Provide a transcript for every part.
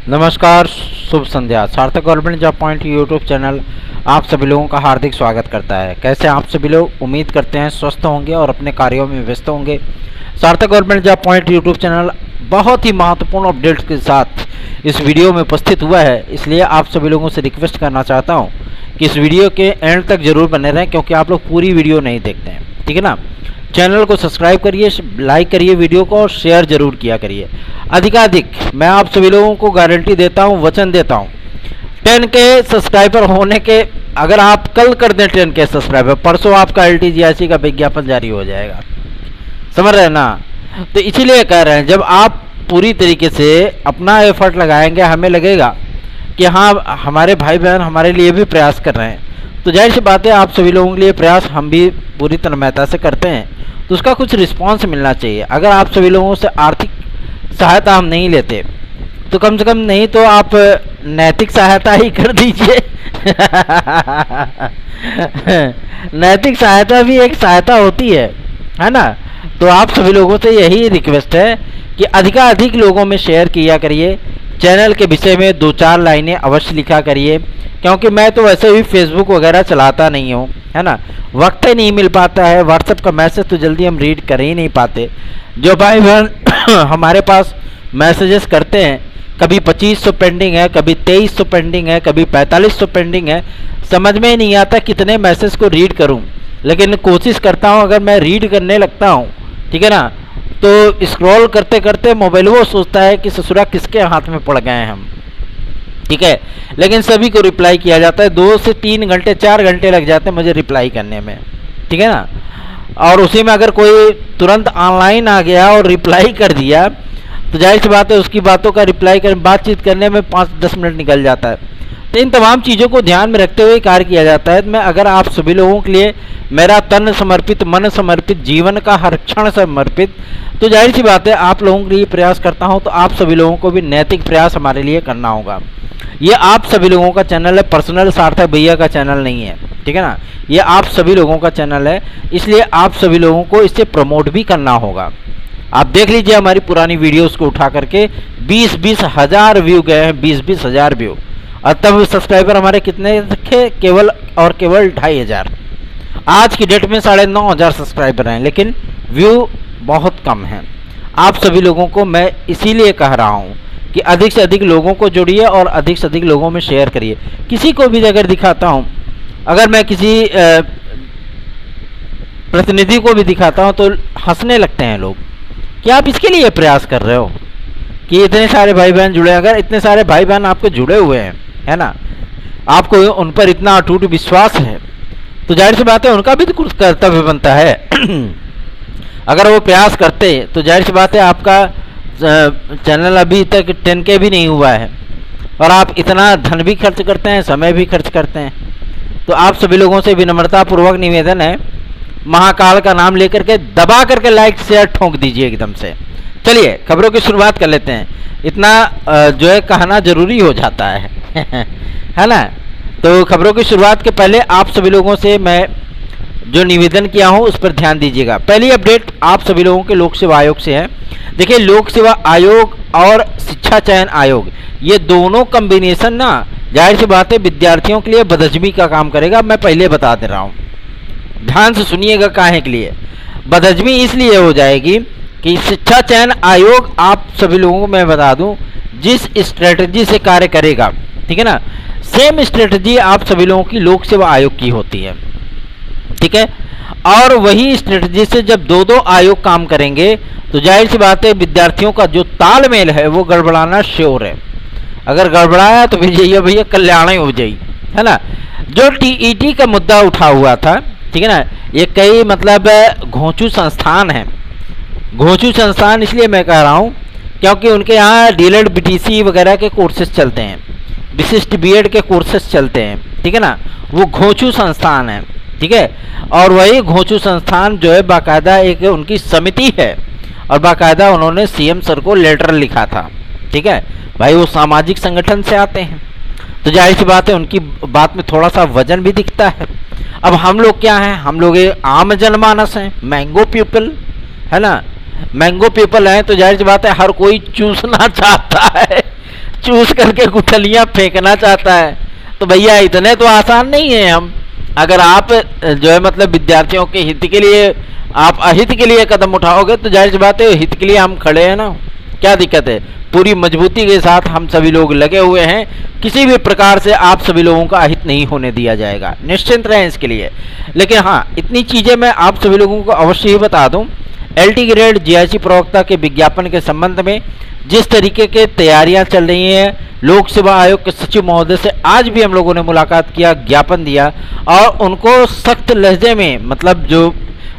नमस्कार, शुभ संध्या। सार्थक government job point YouTube channel आप सभी लोगों का हार्दिक स्वागत करता है। कैसे आप सभी लोग? उम्मीद करते हैं स्वस्थ होंगे और अपने कार्यों में व्यस्त होंगे। सार्थक government job point YouTube channel बहुत ही महत्वपूर्ण अपडेट्स के साथ इस वीडियो में उपस्थित हुआ है, इसलिए आप सभी लोगों से रिक्वेस्ट करना चाहता हूँ कि इस वीडियो के एंड तक जरूर बने रहें, क्योंकि आप लोग पूरी वीडियो नहीं देखते हैं। ठीक है ना? चैनल को सब्सक्राइब करिए, लाइक करिए वीडियो को और शेयर जरूर किया करिए। अधिकाधिक मैं आप सभी लोगों को गारंटी देता हूं, वचन देता हूं, 10K सब्सक्राइबर होने के, अगर आप कल कर दें 10K सब्सक्राइबर, परसों आपका LTGIC का विज्ञापन जारी हो जाएगा। समझ रहे हैं ना? तो इसीलिए कह रहे हैं, जब आप पूरी तरीके से अपना एफर्ट लगाएंगे, हमें लगेगा कि हाँ हमारे भाई बहन हमारे लिए भी प्रयास कर रहे हैं, तो जाहिर सी बात है आप सभी लोगों के लिए प्रयास हम भी पूरी तन्मयता से करते हैं, तो उसका कुछ रिस्पांस मिलना चाहिए। अगर आप सभी लोगों से आर्थिक सहायता हम नहीं लेते, तो कम से कम नहीं तो आप नैतिक सहायता ही कर दीजिए। नैतिक सहायता भी एक सहायता होती है ना? तो आप सभी लोगों से यही रिक्वेस्ट है कि अधिकाधिक लोगों में शेयर किया करिए। चैनल के विषय में 2-4 लाइनें अवश्य लिखा करिए, क्योंकि मैं तो वैसे भी फेसबुक वगैरह चलाता नहीं हूँ, है ना? वक्त ही नहीं मिल पाता है। व्हाट्सएप का मैसेज तो जल्दी हम रीड कर ही नहीं पाते। जो भाई बहन हमारे पास मैसेजेस करते हैं, कभी 2500 पेंडिंग है, कभी 2300 पेंडिंग है, कभी 4500 पेंडिंग है। समझ में ही नहीं आता कितने मैसेज को रीड करूं, लेकिन कोशिश करता हूं। अगर मैं रीड करने लगता हूं, ठीक है ना, तो स्क्रॉल करते करते मोबाइल वो सोचता है कि ससुरा किसके हाथ में पड़ गए हैं हम। ठीक है, लेकिन सभी को रिप्लाई किया जाता है। 2 से 3 घंटे 4 घंटे लग जाते हैं मुझे रिप्लाई करने में। ठीक है ना? और उसी में अगर कोई तुरंत ऑनलाइन आ गया और रिप्लाई कर दिया, तो जाहिर सी बात है उसकी बातों का रिप्लाई कर बातचीत करने में 5-10 मिनट निकल जाता है। तो इन तमाम चीज़ों को ध्यान में रखते हुए कार्य किया जाता है। मैं अगर आप सभी लोगों के लिए मेरा तन समर्पित, मन समर्पित, जीवन का हर क्षण समर्पित, तो जाहिर सी बात है आप लोगों के लिए प्रयास करता हूं, तो आप सभी लोगों को भी नैतिक प्रयास हमारे लिए करना होगा। ये आप सभी लोगों का चैनल है, पर्सनल सार्थक भैया का चैनल नहीं है। ठीक है ना? ये आप सभी लोगों का चैनल है, इसलिए आप सभी लोगों को इससे प्रमोट भी करना होगा। आप देख लीजिए हमारी पुरानी वीडियोस को उठा करके 20-20 हज़ार व्यू गए हैं, 20-20 हज़ार व्यू। और तब सब्सक्राइबर हमारे कितने थे? केवल और केवल 2500। आज की डेट में 9,500 सब्सक्राइबर हैं, लेकिन व्यू बहुत कम है। आप सभी लोगों को मैं इसीलिए कह रहा हूँ कि अधिक से अधिक लोगों को जोड़िए और अधिक से अधिक लोगों में शेयर करिए। किसी को भी अगर दिखाता हूँ, अगर मैं किसी प्रतिनिधि को भी दिखाता हूँ, तो हंसने लगते हैं लोग कि आप इसके लिए प्रयास कर रहे हो कि इतने सारे भाई बहन जुड़े। अगर इतने सारे भाई बहन आपके जुड़े हुए हैं, है ना, आपको उन पर इतना अटूट विश्वास है, तो जाहिर सी बात है उनका भी तो कुछ कर्तव्य बनता है। अगर वो प्रयास करते तो जाहिर सी बात है आपका चैनल अभी तक 10K भी नहीं हुआ है, और आप इतना धन भी खर्च करते हैं, समय भी खर्च करते हैं। तो आप सभी लोगों से विनम्रता पूर्वक निवेदन है, महाकाल का नाम लेकर के दबा करके लाइक शेयर ठोंक दीजिए एकदम से। चलिए खबरों की शुरुआत कर लेते हैं। इतना जो है कहना जरूरी हो जाता है है ना? तो खबरों की शुरुआत के पहले आप सभी लोगों से मैं जो निवेदन किया हूं उस पर ध्यान दीजिएगा। पहली अपडेट आप सभी लोगों के लोक सेवा आयोग से है। देखिए, लोक सेवा आयोग और शिक्षा चयन आयोग, ये दोनों कॉम्बिनेशन ना जाहिर सी बात है विद्यार्थियों के लिए बदहजमी का काम करेगा। मैं पहले बता दे रहा हूँ, ध्यान से सुनिएगा। काहे के लिए बदहजमी? इसलिए हो जाएगी कि शिक्षा चयन आयोग, आप सभी लोगों को मैं बता दूं, जिस स्ट्रेटजी से कार्य करेगा, ठीक है ना, सेम स्ट्रेटजी आप सभी लोगों की लोक सेवा आयोग की होती है। ठीक है? और वही स्ट्रेटजी से जब 2-2 आयोग काम करेंगे, तो जाहिर सी बात है विद्यार्थियों का जो तालमेल है वो गड़बड़ाना श्योर है। अगर गड़बड़ाया तो भैया कल्याण ही हो जाए, है ना? जो TET का मुद्दा उठा हुआ था, ठीक है ना, ये कई मतलब घोंचू संस्थान है। घोंचू संस्थान इसलिए मैं कह रहा हूँ क्योंकि उनके यहाँ DLED BTC वगैरह के कोर्सेज चलते हैं, विशिष्ट BEd के कोर्सेज चलते हैं। ठीक है ना? वो घोंचू संस्थान है। ठीक है? और वही घोंचू संस्थान जो है बाकायदा एक उनकी समिति है, और बाकायदा उन्होंने CM सर को लेटर लिखा था। ठीक है भाई, वो सामाजिक संगठन से आते हैं, तो जाहिर सी बात है उनकी बात में थोड़ा सा वजन भी दिखता है। अब हम लोग क्या हैं? हम लोग आम जनमानस हैं, मैंगो पीपल, है ना? मैंगो पीपल हैं, तो जाहिर सी बात है हर कोई चूसना चाहता है। चूस करके गुठलियां फेंकना चाहता है। तो भैया इतने तो आसान नहीं है हम। अगर आप जो है मतलब विद्यार्थियों के हित के लिए, आप अहित के लिए कदम उठाओगे तो जाहिर सी बात है हित के लिए हम खड़े हैं ना, क्या दिक्कत है। पूरी मजबूती के साथ हम सभी लोग लगे हुए हैं, किसी भी प्रकार से आप सभी लोगों का अहित नहीं होने दिया जाएगा, निश्चिंत रहें इसके लिए। लेकिन हाँ, इतनी चीज़ें मैं आप सभी लोगों को अवश्य ही बता दूं, LT ग्रेड GIC प्रवक्ता के विज्ञापन के संबंध में जिस तरीके के तैयारियां चल रही हैं, लोक सेवा आयोग के सचिव महोदय से आज भी हम लोगों ने मुलाकात किया, ज्ञापन दिया और उनको सख्त लहजे में, मतलब जो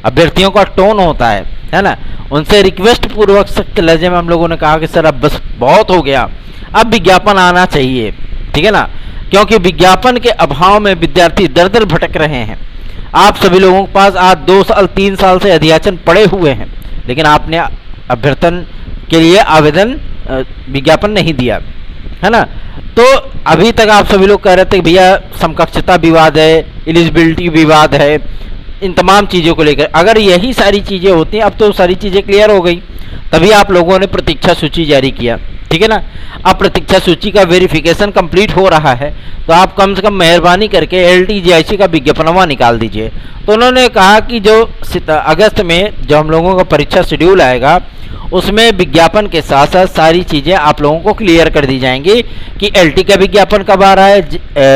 अभ्यर्थियों का टोन होता है ना, उनसे रिक्वेस्ट पूर्वक सख्त लहजे में हम लोगों ने कहा कि सर अब बस बहुत हो गया, अब विज्ञापन आना चाहिए, ठीक है ना, क्योंकि विज्ञापन के अभाव में विद्यार्थी दर दर भटक रहे हैं। आप सभी लोगों के पास आज 2 साल 3 साल से अध्याचन पड़े हुए हैं, लेकिन आपने अभ्यर्थन के लिए आवेदन विज्ञापन नहीं दिया, है ना। तो अभी तक आप सभी लोग कह रहे थे कि भैया समकक्षता विवाद है, एलिजिबिलिटी विवाद है, इन तमाम चीज़ों को लेकर। अगर यही सारी चीज़ें होती हैं, अब तो सारी चीज़ें क्लियर हो गई, तभी आप लोगों ने प्रतीक्षा सूची जारी किया, ठीक है ना। अब प्रतीक्षा सूची का वेरिफिकेशन कंप्लीट हो रहा है, तो आप कम से कम मेहरबानी करके LT GIC का विज्ञापनवा निकाल दीजिए। तो उन्होंने कहा कि जो अगस्त में जो हम लोगों का परीक्षा शेड्यूल आएगा, उसमें विज्ञापन के साथ साथ सारी चीज़ें आप लोगों को क्लियर कर दी जाएंगी कि LT का विज्ञापन कब आ रहा है,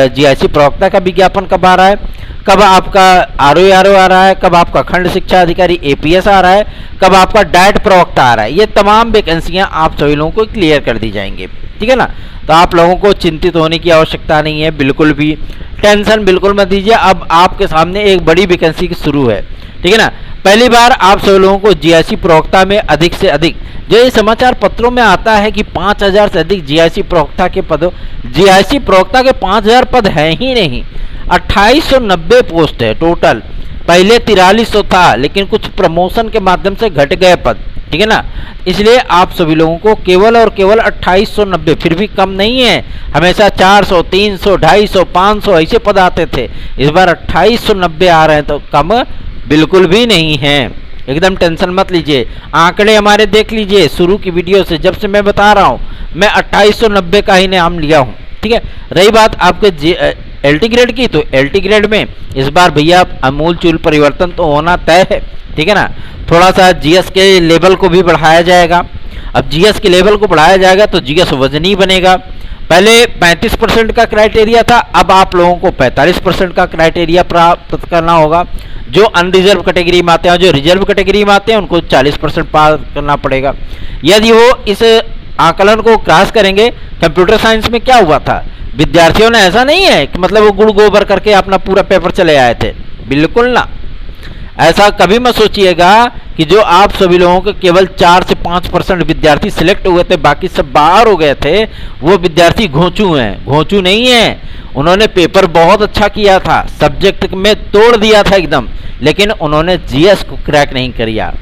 GIC प्रवक्ता का विज्ञापन कब आ रहा है, कब आपका RO आ रहा है, कब आपका खंड शिक्षा अधिकारी APS आ रहा है, कब आपका डाइट प्रवक्ता आ रहा है। ये तमाम वैकेंसियां आप सभी लोगों को क्लियर कर दी जाएंगी, ठीक है ना। तो आप लोगों को चिंतित होने की आवश्यकता नहीं है, बिल्कुल भी टेंशन बिल्कुल मत दीजिए। अब आपके सामने एक बड़ी वैकेंसी शुरू है, ठीक है ना। पहली बार आप सभी लोगों को GIC प्रवक्ता में अधिक से अधिक, जो ये समाचार पत्रों में आता है कि 5000 से अधिक GIC प्रवक्ता के पदों, GIC प्रवक्ता के 5000 पद हैं ही नहीं, 2890 पोस्ट है टोटल। पहले 4300 था, लेकिन कुछ प्रमोशन के माध्यम से घट गए पद, ठीक है ना। इसलिए आप सभी लोगों को केवल और केवल 2890, फिर भी कम नहीं है, हमेशा 400, 300, 250, 500 ऐसे पद आते थे, इस बार 2890 आ रहे हैं, तो कम बिल्कुल भी नहीं है। एकदम टेंशन मत लीजिए, आंकड़े हमारे देख लीजिए शुरू की वीडियो से, जब से मैं बता रहा हूँ मैं 2890 का ही नाम लिया हूँ, ठीक है। रही बात आपके LT ग्रेड की, तो LT ग्रेड में इस बार भैया आमूलचूल परिवर्तन तो होना तय है, ठीक है ना। थोड़ा सा GS के लेवल को भी बढ़ाया जाएगा। अब GS के लेवल को बढ़ाया जाएगा तो GS वजनी बनेगा। पहले 35% का क्राइटेरिया था, अब आप लोगों को 45% का क्राइटेरिया प्राप्त करना होगा। जो अनरिजर्व कैटेगरी में आते हैं, जो रिजर्व कैटेगरी में आते हैं, उनको 40% पार करना पड़ेगा। यदि वो इस आकलन को क्रॉस करेंगे, कंप्यूटर साइंस में क्या हुआ था, विद्यार्थियों ने ऐसा नहीं है कि मतलब वो गुड़ गोबर करके अपना पूरा पेपर चले आए थे, बिल्कुल ना। ऐसा कभी मत सोचिएगा कि जो आप सभी लोगों के केवल 4 से 5% विद्यार्थी सिलेक्ट हुए थे, बाकी सब बाहर हो गए थे, वो विद्यार्थी घोंचू हैं। घोंचू नहीं है, उन्होंने पेपर बहुत अच्छा किया था, सब्जेक्ट में तोड़ दिया था एकदम, लेकिन उन्होंने GS को क्रैक नहीं किया।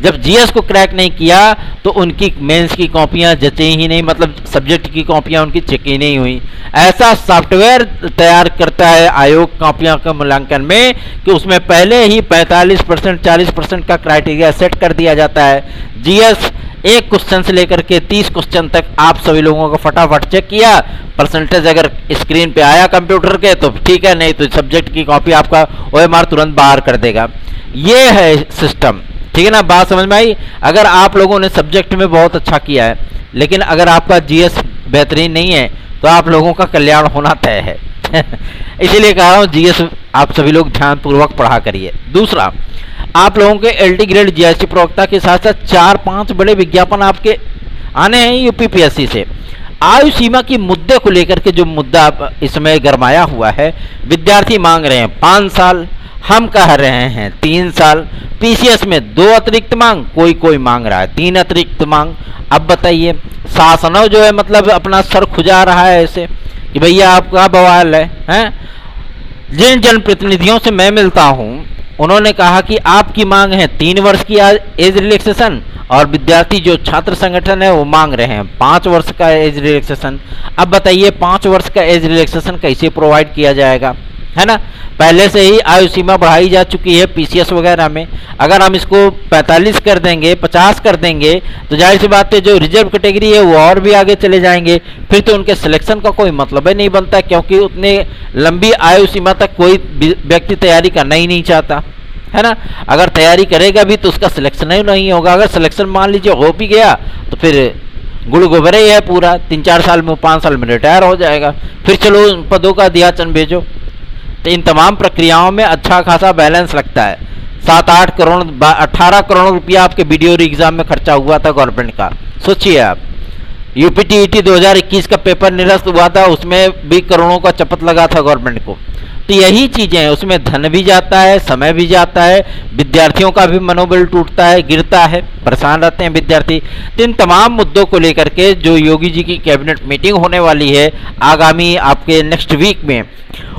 जब GS को क्रैक नहीं किया तो उनकी मेंस की कॉपियां जचे ही नहीं, मतलब सब्जेक्ट की कॉपियां उनकी चेक ही नहीं हुई। ऐसा सॉफ्टवेयर तैयार करता है आयोग कॉपियां का मूल्यांकन में कि उसमें पहले ही 45% 40% का क्राइटेरिया सेट कर दिया जाता है। GS एक क्वेश्चन से लेकर के 30 क्वेश्चन तक आप सभी लोगों को फटाफट चेक किया, परसेंटेज अगर स्क्रीन पे आया कंप्यूटर के तो ठीक है, नहीं तो सब्जेक्ट की कॉपी आपका OMR तुरंत बाहर कर देगा। ये है सिस्टम, ठीक है ना। बात समझ में आई। अगर आप लोगों ने सब्जेक्ट में बहुत अच्छा किया है, लेकिन अगर आपका GS बेहतरीन नहीं है, तो आप लोगों का कल्याण होना तय है। इसीलिए कह रहा हूँ GS आप सभी लोग ध्यानपूर्वक पढ़ा करिए। दूसरा, आप लोगों के LT ग्रेड GIC प्रवक्ता के साथ साथ 4-5 बड़े विज्ञापन आपके आने हैं UPPSC से। आयु सीमा की मुद्दे को लेकर के जो मुद्दा इसमें गरमाया हुआ है, विद्यार्थी मांग रहे हैं 5 साल, हम कह रहे हैं 3 साल। PCS में 2 अतिरिक्त मांग, कोई मांग रहा है 3 अतिरिक्त मांग। अब बताइए, शासनों जो है मतलब अपना सर खुजा रहा है ऐसे कि भैया आपका बवाल है। जिन जनप्रतिनिधियों से मैं मिलता हूँ, उन्होंने कहा कि आपकी मांग है 3 वर्ष की एज रिलैक्सेशन, और विद्यार्थी जो छात्र संगठन है वो मांग रहे हैं 5 वर्ष का एज रिलैक्सेशन। अब बताइए 5 वर्ष का एज रिलैक्सेशन कैसे प्रोवाइड किया जाएगा, है ना। पहले से ही आयु सीमा बढ़ाई जा चुकी है पीसीएस वगैरह में। अगर हम इसको 45 कर देंगे, 50 कर देंगे, तो जाहिर सी बात है जो रिजर्व कैटेगरी है वो और भी आगे चले जाएंगे। फिर तो उनके सिलेक्शन का कोई मतलब ही नहीं बनता, क्योंकि उतने लंबी आयु सीमा तक कोई व्यक्ति तैयारी करना ही नहीं चाहता, है ना। अगर तैयारी करेगा भी तो उसका सिलेक्शन ही नहीं होगा। अगर सिलेक्शन मान लीजिए हो भी गया तो फिर गुड़ गोबरे ही है पूरा, 3-4 साल में, 5 साल में रिटायर हो जाएगा। फिर चलो उन पदों का दियाचन भेजो। तो इन तमाम प्रक्रियाओं में अच्छा खासा बैलेंस लगता है। 7-8 करोड़ 18 करोड़ रुपया आपके वीडियो एग्जाम में खर्चा हुआ था गवर्नमेंट का, सोचिए आप। यूपीटीईटी 2021 का पेपर निरस्त हुआ था, उसमें भी करोड़ों का चपत लगा था गवर्नमेंट को। तो यही चीजें हैं, उसमें धन भी जाता है, समय भी जाता है, विद्यार्थियों का भी मनोबल टूटता है, गिरता है, परेशान रहते हैं विद्यार्थी। तो इन तमाम मुद्दों को लेकर के जो योगी जी की कैबिनेट मीटिंग होने वाली है आगामी आपके नेक्स्ट वीक में,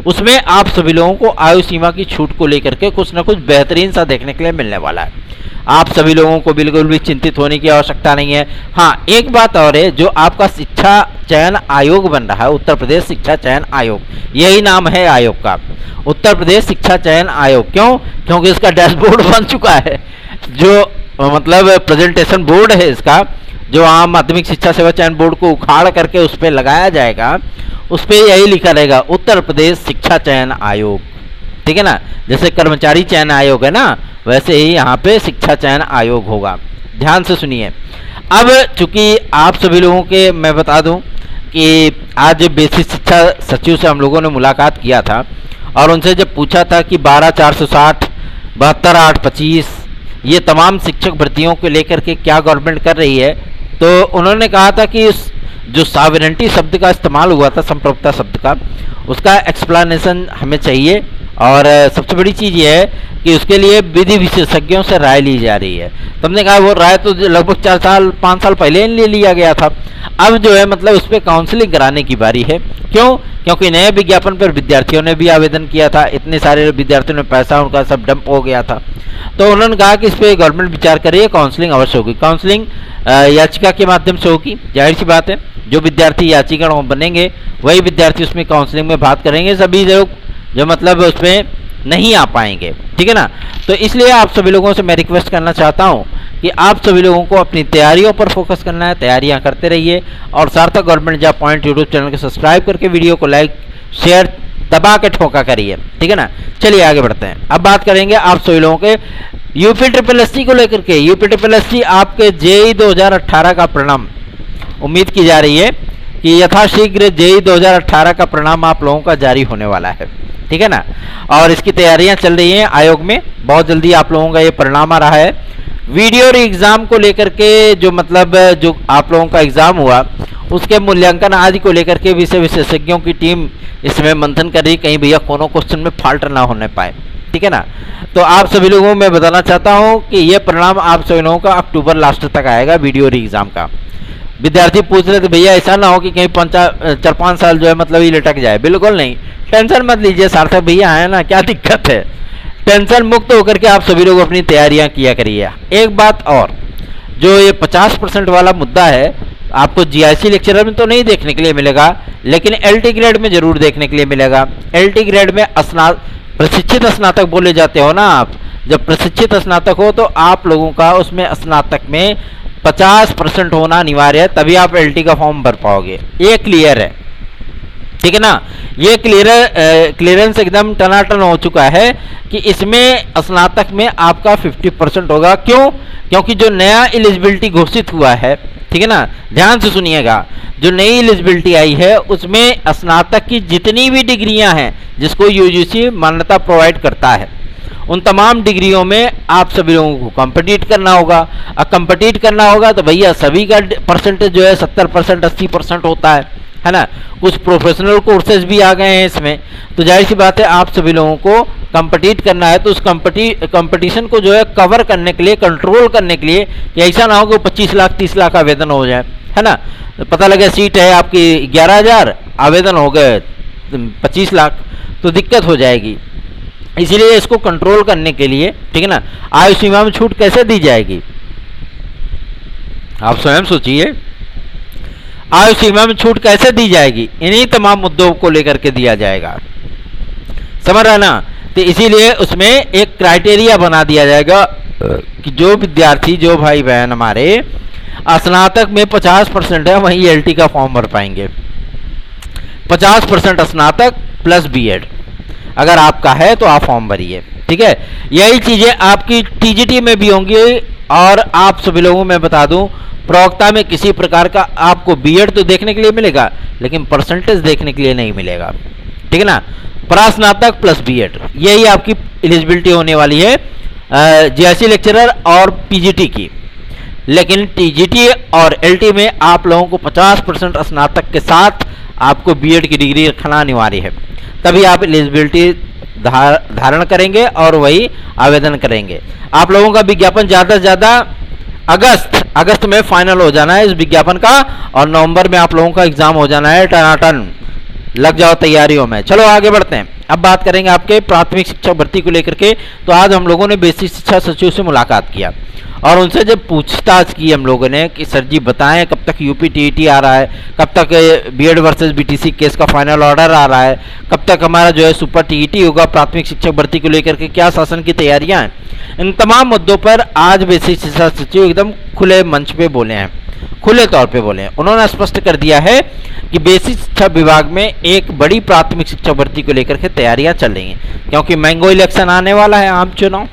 उसमें आप सभी लोगों को आयु सीमा की छूट को लेकर के कुछ ना कुछ बेहतरीन सा देखने के लिए मिलने वाला है। आप सभी लोगों को बिल्कुल भी चिंतित होने की आवश्यकता नहीं है। हाँ, एक बात और है, जो आपका शिक्षा चयन आयोग बन रहा है, उत्तर प्रदेश शिक्षा चयन आयोग, यही नाम है आयोग का, उत्तर प्रदेश शिक्षा चयन आयोग। क्यों? क्योंकि इसका डैशबोर्ड बन चुका है, जो मतलब प्रेजेंटेशन बोर्ड है इसका, जो आम माध्यमिक शिक्षा सेवा चयन बोर्ड को उखाड़ करके उस पर लगाया जाएगा, उस पर यही लिखा रहेगा उत्तर प्रदेश शिक्षा चयन आयोग, ठीक है ना। जैसे कर्मचारी चयन आयोग है ना, वैसे ही यहाँ पे शिक्षा चयन आयोग होगा। ध्यान से सुनिए। अब चूंकि आप सभी लोगों के मैं बता दूं कि आज बेसिक शिक्षा सचिव से हम लोगों ने मुलाकात किया था और उनसे जब पूछा था कि 12,460, 72,825 ये तमाम शिक्षक भर्तियों को लेकर के क्या गवर्नमेंट कर रही है, तो उन्होंने कहा था कि जो सॉवरेनिटी शब्द का इस्तेमाल हुआ था, संप्रभुता शब्द का, उसका एक्सप्लेनेशन हमें चाहिए। और सबसे बड़ी चीज़ ये है कि उसके लिए विधि विशेषज्ञों से राय ली जा रही है। तुमने कहा वो राय तो लगभग 4-5 साल पहले ले लिया गया था। अब जो है मतलब उस पर काउंसलिंग कराने की बारी है। क्यों? क्योंकि नए विज्ञापन पर विद्यार्थियों ने भी आवेदन किया था, इतने सारे विद्यार्थियों ने पैसा उनका सब डंप हो गया था। तो उन्होंने कहा कि इस पर गवर्नमेंट विचार करिए, काउंसलिंग अवश्य होगी। काउंसलिंग याचिका के माध्यम से होगी, जाहिर सी बात है। जो विद्यार्थी याचिका बनेंगे वही विद्यार्थी उसमें काउंसलिंग में बात करेंगे, सभी लोग जो मतलब उसमें नहीं आ पाएंगे, ठीक है ना। तो इसलिए आप सभी लोगों से मैं रिक्वेस्ट करना चाहता हूं कि आप सभी लोगों को अपनी तैयारियों पर फोकस करना है, तैयारियां करते रहिए और सार्थक government job point YouTube channel को सब्सक्राइब करके वीडियो को लाइक शेयर दबा के ठोका करिए, ठीक है ना। चलिए आगे बढ़ते हैं। अब बात करेंगे आप सभी लोगों के यूपीट्रिपलएससी को लेकर के। यूपीट्रिपलएससी आपके जेईई 2018 का परिणाम उम्मीद की जा रही है कि यथाशीघ्र जेईई 2018 का परिणाम आप लोगों का जारी होने वाला है, ठीक है ना। और इसकी तैयारियां चल रही हैं आयोग में, बहुत जल्दी आप लोगों का ये परिणाम आ रहा है। वीडियो एग्जाम को लेकर के जो मतलब जो आप लोगों का एग्जाम हुआ उसके मूल्यांकन आदि को लेकर के विषय विशेषज्ञों की टीम इसमें मंथन कर रही, कहीं भैया कोनो क्वेश्चन में फॉल्ट ना होने पाए, ठीक है ना। तो आप सभी लोगों को मैं बताना चाहता हूं कि यह परिणाम आप सभी लोगों का अक्टूबर लास्ट तक आएगा वीडियो एग्जाम का। विद्यार्थी पूछ रहे थे भैया ऐसा ना हो कि कहीं 4-5 साल जो है मतलब ये लटक जाए, बिल्कुल नहीं, टेंशन मत लीजिए, सार्थक भैया है ना, क्या दिक्कत है। टेंशन मुक्त होकर के आप सभी लोग अपनी तैयारियां किया करिए। एक बात और, जो ये 50% वाला मुद्दा है आपको जीआईसी लेक्चरर में तो नहीं देखने के लिए मिलेगा, लेकिन एलटी ग्रेड में जरूर देखने के लिए मिलेगा। एलटी ग्रेड में प्रशिक्षित स्नातक बोले जाते हो ना आप, जब प्रशिक्षित स्नातक हो तो आप लोगों का उसमें स्नातक में 50% होना अनिवार्य है, तभी आप एलटी का फॉर्म भर पाओगे। ये क्लियर है, ठीक है ना। ये क्लियरेंस एकदम टनाटन हो चुका है कि इसमें स्नातक में आपका 50% होगा। क्यों? क्योंकि जो नया एलिजिबिलिटी घोषित हुआ है, ठीक है ना, ध्यान से सुनिएगा, जो नई एलिजिबिलिटी आई है उसमें स्नातक की जितनी भी डिग्रियां हैं जिसको यूजीसी मान्यता प्रोवाइड करता है, उन तमाम डिग्रियों में आप सभी लोगों को कंपीट करना होगा। अब कंपीट करना होगा तो भैया सभी का परसेंटेज जो है 70% 80% होता है ना। कुछ प्रोफेशनल कोर्सेज भी आ गए हैं इसमें, तो जाहिर सी बात है आप सभी लोगों को कंपीट करना है। तो उस कंपटीशन को जो है कवर करने के लिए, कंट्रोल करने के लिए, कि ऐसा ना हो कि 25 लाख 30 लाख आवेदन हो जाए, है ना। पता लगे सीट है आपकी 11,000, आवेदन हो गए 25 लाख, तो दिक्कत हो जाएगी। इसीलिए इसको कंट्रोल करने के लिए, ठीक है ना, आयु सीमा में छूट कैसे दी जाएगी आप स्वयं सोचिए। आयु सीमा में छूट कैसे दी जाएगी? इन्हीं तमाम मुद्दों को लेकर के दिया जाएगा। समझ रहे ना। तो इसीलिए उसमें एक क्राइटेरिया बना दिया जाएगा कि जो विद्यार्थी, जो भाई बहन हमारे स्नातक में 50% है, वहीं एलटी का फॉर्म भर पाएंगे। 50% स्नातक प्लस बीएड अगर आपका है तो आप फॉर्म भरिए, ठीक है। यही चीजें आपकी टीजीटी में भी होंगी। और आप सभी लोगों में बता दूं, प्रवक्ता में किसी प्रकार का आपको बीएड तो देखने के लिए मिलेगा, लेकिन परसेंटेज देखने के लिए नहीं मिलेगा, ठीक है ना। प्रास्नातक प्लस बीएड, यही आपकी एलिजिबिलिटी होने वाली है जीआईसी लेक्चरर और पीजीटी की। लेकिन टीजीटी और एलटी में आप लोगों को 50% स्नातक के साथ आपको बीएड की डिग्री रखना अनिवार्य है, तभी आप एलिजिबिलिटी धारण करेंगे और वही आवेदन करेंगे। आप लोगों का विज्ञापन ज़्यादा से ज़्यादा अगस्त में फाइनल हो जाना है इस विज्ञापन का, और नवंबर में आप लोगों का एग्जाम हो जाना है। टनाटन लग जाओ तैयारियों में। चलो आगे बढ़ते हैं। अब बात करेंगे आपके प्राथमिक शिक्षक भर्ती को लेकर के। तो आज हम लोगों ने बेसिक शिक्षा सचिव से मुलाकात किया और उनसे जब पूछताछ की हम लोगों ने कि सर जी बताएं कब तक यूपी टीईटी आ रहा है, कब तक बीएड वर्सेस बीटीसी केस का फाइनल ऑर्डर आ रहा है, कब तक हमारा जो है सुपर टीईटी होगा, प्राथमिक शिक्षक भर्ती को लेकर के क्या शासन की तैयारियां हैं। इन तमाम मुद्दों पर आज बेसिक शिक्षा सचिव एकदम खुले मंच पे बोले हैं, खुले तौर पे बोले हैं। उन्होंने स्पष्ट कर दिया है कि बेसिक शिक्षा विभाग में एक बड़ी प्राथमिक शिक्षा भर्ती को लेकर के तैयारियां चल रही हैं, क्योंकि मैंगो इलेक्शन आने वाला है, आम चुनाव,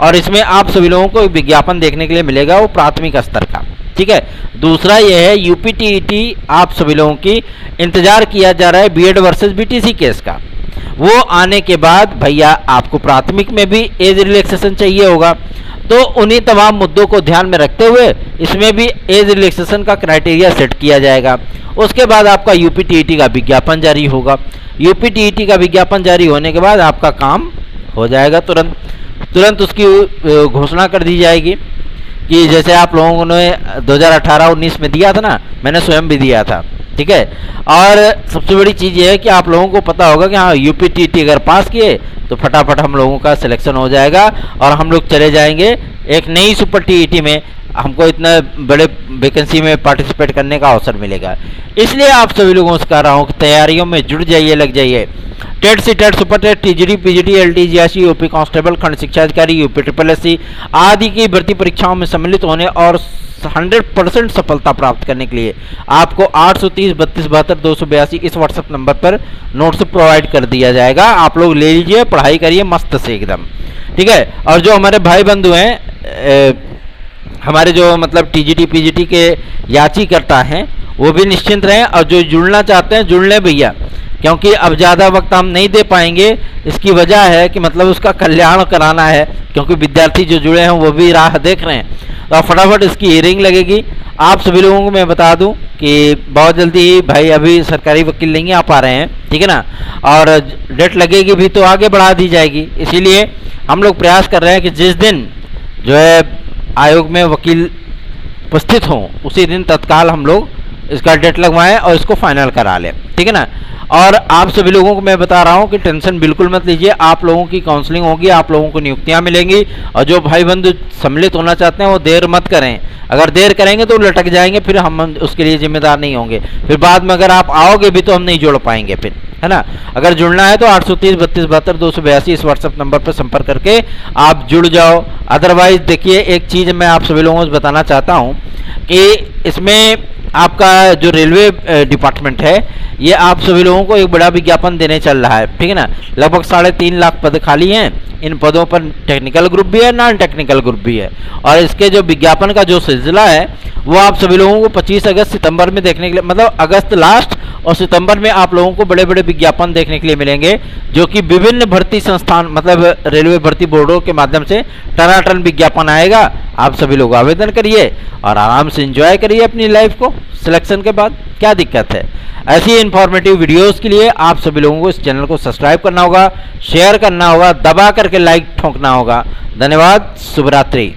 और इसमें आप सभी लोगों को विज्ञापन देखने के लिए मिलेगा वो प्राथमिक स्तर का, ठीक है। दूसरा यह है यूपी टीईटी आप सभी लोगों की इंतजार किया जा रहा है बीएड वर्सेस बीटीसी केस का। वो आने के बाद भैया आपको प्राथमिक में भी एज रिलैक्सेशन चाहिए होगा, तो उन्हीं तमाम मुद्दों को ध्यान में रखते हुए इसमें भी एज रिलैक्सेशन का क्राइटेरिया सेट किया जाएगा। उसके बाद आपका यूपी टीईटी का विज्ञापन जारी होगा। यूपी टीईटी का विज्ञापन जारी होने के बाद आपका काम हो जाएगा, तुरंत उसकी घोषणा कर दी जाएगी कि जैसे आप लोगों ने 2018-19 में दिया था ना, मैंने स्वयं भी दिया था, ठीक है। और सबसे बड़ी चीज़ ये है कि आप लोगों को पता होगा कि हाँ यूपी टीईटी अगर पास किए तो फटाफट हम लोगों का सिलेक्शन हो जाएगा और हम लोग चले जाएंगे एक नई सुपर टीईटी में, हमको इतना बड़े वैकेंसी में पार्टिसिपेट करने का अवसर मिलेगा। इसलिए आप सभी लोगों से कह रहा हूँ कि तैयारियों में जुड़ जाइए, लग जाइए। TET C TET super TET TGT PGT LT GIC UP constable खंड शिक्षा अधिकारी यूपी SSS आदि की भर्ती परीक्षाओं में सम्मिलित होने और 100% सफलता प्राप्त करने के लिए आपको 830 32 72 282 इस व्हाट्सएप नंबर पर नोट्स प्रोवाइड कर दिया जाएगा। आप लोग ले लीजिए, पढ़ाई करिए मस्त से एकदम, ठीक है। और जो हमारे भाई बंधु हैं, हमारे जो मतलब टीजीटी पीजीटी के याचीकर्ता हैं, वो भी निश्चिंत रहें, और जो जुड़ना चाहते हैं जुड़ लें भैया, क्योंकि अब ज़्यादा वक्त हम नहीं दे पाएंगे। इसकी वजह है कि मतलब उसका कल्याण कराना है, क्योंकि विद्यार्थी जो जुड़े हैं वो भी राह देख रहे हैं। तो फटाफट इसकी हियरिंग लगेगी। आप सभी लोगों को मैं बता दूं कि बहुत जल्दी भाई अभी सरकारी वकील नहीं आ पा रहे हैं, ठीक है ना, और डेट लगेगी भी तो आगे बढ़ा दी जाएगी। इसीलिए हम लोग प्रयास कर रहे हैं कि जिस दिन जो है आयोग में वकील उपस्थित हों उसी दिन तत्काल हम लोग इसका डेट लगवाएं और इसको फाइनल करा लें, ठीक है ना। और आप सभी लोगों को मैं बता रहा हूं कि टेंशन बिल्कुल मत लीजिए, आप लोगों की काउंसलिंग होगी, आप लोगों को नियुक्तियां मिलेंगी, और जो भाई बंधु सम्मिलित होना चाहते हैं वो देर मत करें। अगर देर करेंगे तो लटक जाएंगे, फिर हम उसके लिए जिम्मेदार नहीं होंगे। फिर बाद में अगर आप आओगे भी तो हम नहीं जोड़ पाएंगे फिर, है ना। अगर जुड़ना है तो 830 32 72 282 इस व्हाट्सएप नंबर पर संपर्क करके आप जुड़ जाओ। अदरवाइज देखिए, एक चीज़ मैं आप सभी लोगों को बताना चाहता हूँ कि इसमें आपका जो रेलवे डिपार्टमेंट है, ये आप सभी लोगों को एक बड़ा विज्ञापन देने चल रहा है, ठीक है ना। लगभग 3.5 लाख पद खाली हैं। इन पदों पर टेक्निकल ग्रुप भी है, नॉन टेक्निकल ग्रुप भी है, और इसके जो विज्ञापन का जो सिलसिला है वो आप सभी लोगों को 25 अगस्त सितंबर में देखने के लिए, मतलब अगस्त लास्ट और सितंबर में आप लोगों को बड़े बड़े विज्ञापन देखने के लिए मिलेंगे, जो कि विभिन्न भर्ती संस्थान मतलब रेलवे भर्ती बोर्डों के माध्यम से टनाटन विज्ञापन आएगा। आप सभी लोग आवेदन करिए और आराम से एंजॉय करिए अपनी लाइफ को सिलेक्शन के बाद, क्या दिक्कत है। ऐसी इंफॉर्मेटिव वीडियोस के लिए आप सभी लोगों को इस चैनल को सब्सक्राइब करना होगा, शेयर करना होगा, दबा करके लाइक ठोंकना होगा। धन्यवाद, शुभ रात्रि।